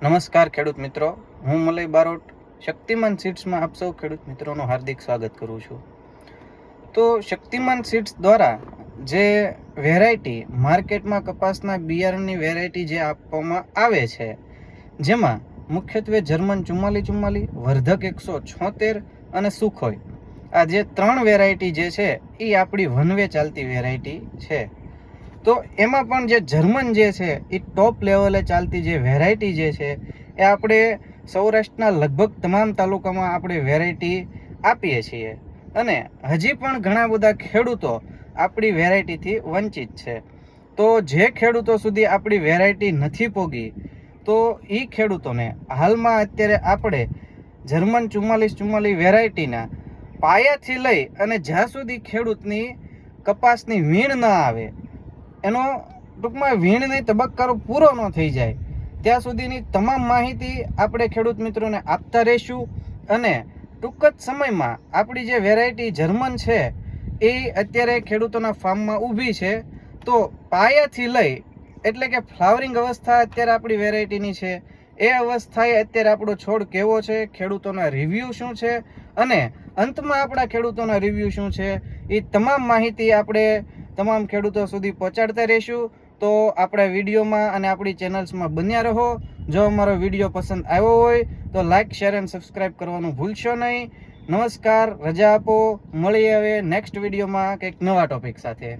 નમસ્કાર ખેડૂત મિત્રો, હું મલય બારોટ શક્તિમાન સીડ્સમાં આપ સૌ ખેડૂત મિત્રોનું હાર્દિક સ્વાગત કરું છું। તો શક્તિમાન સીડ્સ દ્વારા જે વેરાયટી માર્કેટમાં કપાસના બિયારણની વેરાયટી જે આપવામાં આવે છે, જેમાં મુખ્યત્વે જર્મન 4444, વર્ધક 176 અને સુખોઈ, આ જે 3 વેરાયટી જે છે એ આપણી વનવે ચાલતી વેરાયટી છે। તો એમાં પણ જે જર્મન જે છે એ ટોપ લેવલે ચાલતી જે વેરાયટી જે છે એ આપણે સૌરાષ્ટ્રના લગભગ તમામ તાલુકામાં આપણે વેરાયટી આપીએ છીએ અને હજી પણ ઘણા બધા ખેડૂતો આપણી વેરાયટીથી વંચિત છે। તો જે ખેડૂતો સુધી આપણી વેરાયટી નથી પોગી, તો એ ખેડૂતોને હાલમાં અત્યારે આપણે જર્મન 4444 વેરાયટીના પાયાથી લઈ અને જ્યાં સુધી ખેડૂતની કપાસની વીણ ન આવે, એનો ટૂંકમાં વીણની તબક્કો પૂરો ન થઈ જાય ત્યાં સુધીની તમામ માહિતી આપણે ખેડૂત મિત્રોને આપતા રહીશું અને ટૂંક જ સમયમાં આપણી જે વેરાયટી જર્મન છે એ અત્યારે ખેડૂતોના ફાર્મમાં ઊભી છે। તો પાયાથી લઈ એટલે કે ફ્લાવરિંગ અવસ્થા અત્યારે આપણી વેરાયટીની છે, એ અવસ્થાએ અત્યારે આપણો છોડ કેવો છે, ખેડૂતોના રિવ્યૂ શું છે અને અંતમાં આપણા ખેડૂતોના રિવ્યૂ શું છે, એ તમામ માહિતી આપણે તમામ ખેડૂતો સુધી પહોંચાડતા રહીશું। તો આપણા વિડીયોમાં અને આપણી ચેનલ્સમાં બન્યા રહો। જો અમારો વિડીયો પસંદ આવ્યો હોય તો લાઇક, શેર અને સબસ્ક્રાઈબ કરવાનું ભૂલશો નહીં। નમસ્કાર, રજા આપો, મળીએ હવે નેક્સ્ટ વિડીયોમાં કંઈક નવા ટોપિક સાથે।